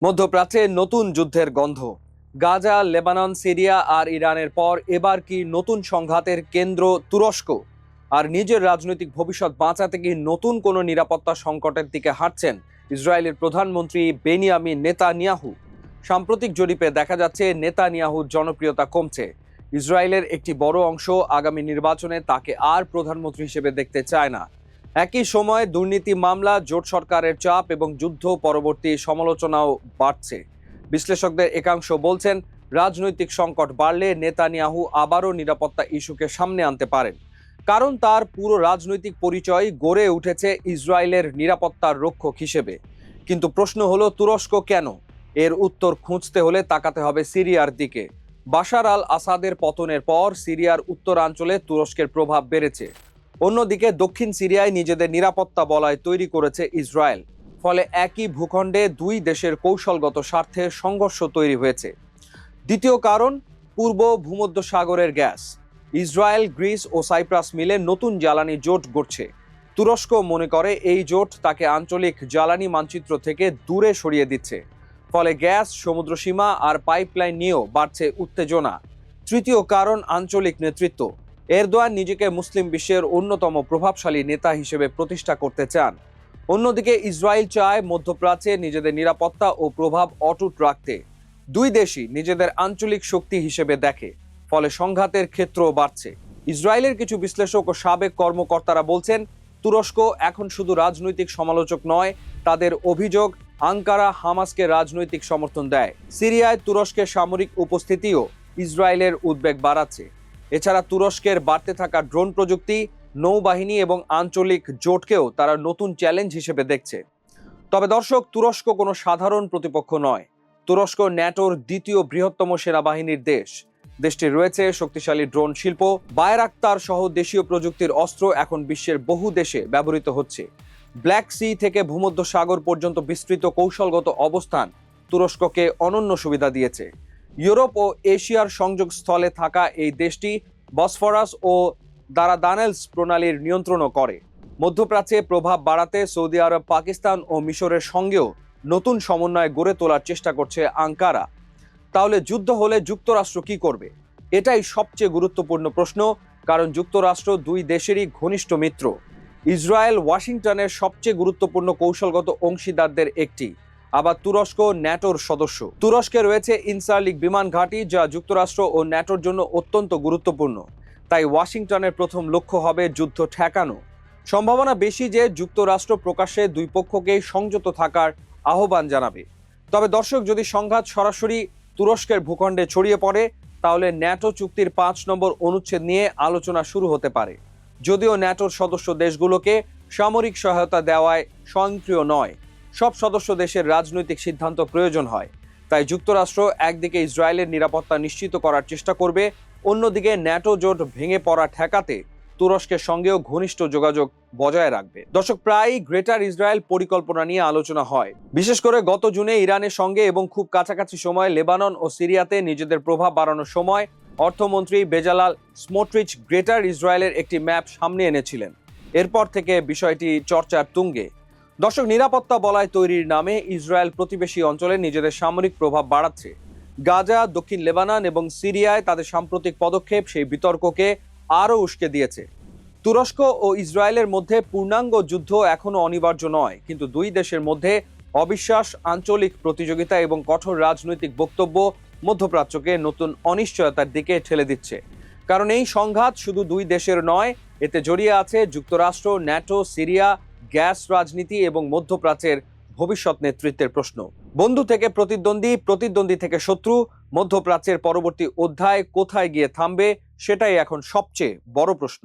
মধ্যপ্রাচ্যে নতুন যুদ্ধের গন্ধ। গাজা, লেবানন, সিরিয়া আর ইরানের পর এবার কি নতুন সংঘাতের কেন্দ্র তুরস্ক? আর নিজের রাজনৈতিক ভবিষ্যৎ বাঁচাতে কি নতুন কোনো নিরাপত্তা সংকটের দিকে হাঁটছেন ইসরায়েলের প্রধানমন্ত্রী বেনিয়ামিন নেতানিয়াহু? সাম্প্রতিক জরিপে দেখা যাচ্ছে নেতানিয়াহুর জনপ্রিয়তা কমছে। ইসরায়েলের একটি বড় অংশ আগামী নির্বাচনে তাকে আর প্রধানমন্ত্রী হিসেবে দেখতে চায় না। একই সময়ে দুর্নীতি মামলা, জোট সরকারের চাপ এবং যুদ্ধ পরবর্তী সমালোচনাও বাড়ছে। বিশ্লেষকদের একাংশ বলছেন, রাজনৈতিক সংকট বাড়লে নেতানিয়াহু আবারও নিরাপত্তা ইস্যুকে সামনে আনতে পারেন, কারণ তার পুরো রাজনৈতিক পরিচয় গড়ে উঠেছে ইসরায়েলের নিরাপত্তার রক্ষক হিসেবে। কিন্তু প্রশ্ন হলো, তুরস্ক কেন? এর উত্তর খুঁজতে হলে তাকাতে হবে সিরিয়ার দিকে। বাশার আল আসাদের পতনের পর সিরিয়ার উত্তরাঞ্চলে তুরস্কের প্রভাব বেড়েছে। অন্যদিকে দক্ষিণ সিরিয়ায় নিজেদের নিরাপত্তা বলয় তৈরি করেছে ইসরায়েল। ফলে একই ভূখণ্ডে দুই দেশের কৌশলগত স্বার্থে সংঘর্ষ তৈরি হয়েছে। দ্বিতীয় কারণ, পূর্ব ভূমধ্যসাগরের গ্যাস। ইসরায়েল, গ্রিস ও সাইপ্রাস মিলে নতুন জ্বালানি জোট গড়ছে। তুরস্ক মনে করে এই জোট তাকে আঞ্চলিক জ্বালানি মানচিত্র থেকে দূরে সরিয়ে দিচ্ছে। ফলে গ্যাস, সমুদ্রসীমা আর পাইপলাইন নিয়েও বাড়ছে উত্তেজনা। তৃতীয় কারণ, আঞ্চলিক নেতৃত্ব। এরদোয়ান নিজেকে মুসলিম বিশ্বের অন্যতম প্রভাবশালী নেতা হিসেবে প্রতিষ্ঠা করতে চান। অন্যদিকে ইসরায়েল চায় মধ্যপ্রাচ্যে নিজেদের নিরাপত্তা ও প্রভাব অটুট রাখতে। দুই দেশই নিজেদের আঞ্চলিক শক্তি হিসেবে দেখে, ফলে সংঘাতের ক্ষেত্রও বাড়ছে। ইসরায়েলের কিছু বিশ্লেষক ও সাবেক কর্মকর্তারা বলছেন, তুরস্ক এখন শুধু রাজনৈতিক সমালোচক নয়, তাদের অভিযোগ আঙ্কারা হামাসকে রাজনৈতিক সমর্থন দেয়। সিরিয়ায় তুরস্কের সামরিক উপস্থিতিও ইসরায়েলের উদ্বেগ বাড়াচ্ছে। এছাড়া তুরস্কের বাড়তে থাকা ড্রোন প্রযুক্তি, নৌবাহিনী এবং আঞ্চলিক জোটকেও তারা নতুন চ্যালেঞ্জ হিসেবে দেখছে। তবে দর্শক, তুরস্ক কোনো সাধারণ প্রতিপক্ষ নয়। তুরস্ক ন্যাটোর দ্বিতীয় বৃহত্তম সেনাবাহিনীর দেশ। দেশটির রয়েছে শক্তিশালী ড্রোন শিল্প। বায়রাক্তার সহ দেশীয় প্রযুক্তির অস্ত্র এখন বিশ্বের বহু দেশে ব্যবহৃত হচ্ছে। ব্ল্যাক সি থেকে ভূমধ্যসাগর পর্যন্ত বিস্তৃত কৌশলগত অবস্থান তুরস্ককে অনন্য সুবিধা দিয়েছে। ইউরোপ ও এশিয়ার সংযোগস্থলে থাকা এই দেশটি বসফরাস ও দারাদানেলস প্রণালীর নিয়ন্ত্রণও করে। মধ্যপ্রাচ্যে প্রভাব বাড়াতে সৌদি আরব, পাকিস্তান ও মিশরের সঙ্গেও নতুন সমন্বয় গড়ে তোলার চেষ্টা করছে আঙ্কারা। তাহলে যুদ্ধ হলে যুক্তরাষ্ট্র কি করবে? এটাই সবচেয়ে গুরুত্বপূর্ণ প্রশ্ন, কারণ যুক্তরাষ্ট্র দুই দেশেরই ঘনিষ্ঠ মিত্র। ইসরায়েল ওয়াশিংটনের সবচেয়ে গুরুত্বপূর্ণ কৌশলগত অংশীদারদের একটি। আবার তুরস্ক ন্যাটোর সদস্য। তুরস্কে রয়েছে ইনসারলিক বিমান ঘাঁটি, যা যুক্তরাষ্ট্র ও ন্যাটোর জন্য অত্যন্ত গুরুত্বপূর্ণ। তাই ওয়াশিংটনের প্রথম লক্ষ্য হবে যুদ্ধ ঠেকানো। সম্ভাবনা বেশি যে যুক্তরাষ্ট্র প্রকাশ্যে দুই পক্ষকেই সংযত থাকার আহ্বান জানাবে। তবে দর্শক, যদি সংঘাত সরাসরি তুরস্কের ভূখণ্ডে ছড়িয়ে পড়ে, তাহলে ন্যাটো চুক্তির 5 নম্বর অনুচ্ছেদ নিয়ে আলোচনা শুরু হতে পারে। যদিও ন্যাটোর সদস্য দেশগুলোকে সামরিক সহায়তা দেওয়ায় স্বয়ংক্রিয় নয়, সব সদস্য দেশের রাজনৈতিক সিদ্ধান্ত প্রয়োজন হয়। তাই যুক্তরাষ্ট্র একদিকে ইসরায়েলের নিরাপত্তা নিশ্চিত করার চেষ্টা করবে, অন্যদিকে ন্যাটো জোট ভেঙে পড়া ঠেকাতে তুরস্কের সঙ্গেও ঘনিষ্ঠ যোগাযোগ বজায় রাখবে। দর্শক, প্রায়ই গ্রেটার ইসরায়েল পরিকল্পনা নিয়ে আলোচনা হয়, বিশেষ করে গত জুনে ইরানের সঙ্গে এবং খুব কাছাকাছি সময়ে লেবানন ও সিরিয়াতে নিজেদের প্রভাব বাড়ানোর সময় অর্থমন্ত্রী বেজালাল স্মোট্রিচ গ্রেটার ইসরায়েলের একটি ম্যাপ সামনে এনেছিলেন। এরপর থেকে বিষয়টি চর্চার তুঙ্গে। দর্শক, নিরাপত্তা বলয় তৈরির নামে ইসরায়েল প্রতিবেশী অঞ্চলে নিজেদের সামরিক প্রভাব বাড়াচ্ছে। গাজা, দক্ষিণ লেবানন এবং সিরিয়ায় তাদের সাম্প্রতিক পদক্ষেপ সেই বিতর্ককে আরও উস্কে দিয়েছে। তুরস্ক ও ইসরায়েলের মধ্যে পূর্ণাঙ্গ যুদ্ধ এখনো অনিবার্য নয়, কিন্তু দুই দেশের মধ্যে অবিশ্বাস, আঞ্চলিক প্রতিযোগিতা এবং কঠোর রাজনৈতিক বক্তব্য মধ্যপ্রাচ্যকে নতুন অনিশ্চয়তার দিকে ঠেলে দিচ্ছে। কারণ এই সংঘাত শুধু দুই দেশের নয়, এতে জড়িয়ে আছে যুক্তরাষ্ট্র, ন্যাটো, সিরিয়া, গ্যাস রাজনীতি এবং মধ্যপ্রাচ্যের ভবিষ্যৎ নেতৃত্বের প্রশ্ন। বন্ধু থেকে প্রতিদ্বন্দ্বী, প্রতিদ্বন্দ্বী থেকে শত্রু, মধ্যপ্রাচ্যের পরবর্তী অধ্যায় কোথায় গিয়ে থামবে, সেটাই এখন সবচেয়ে বড় প্রশ্ন।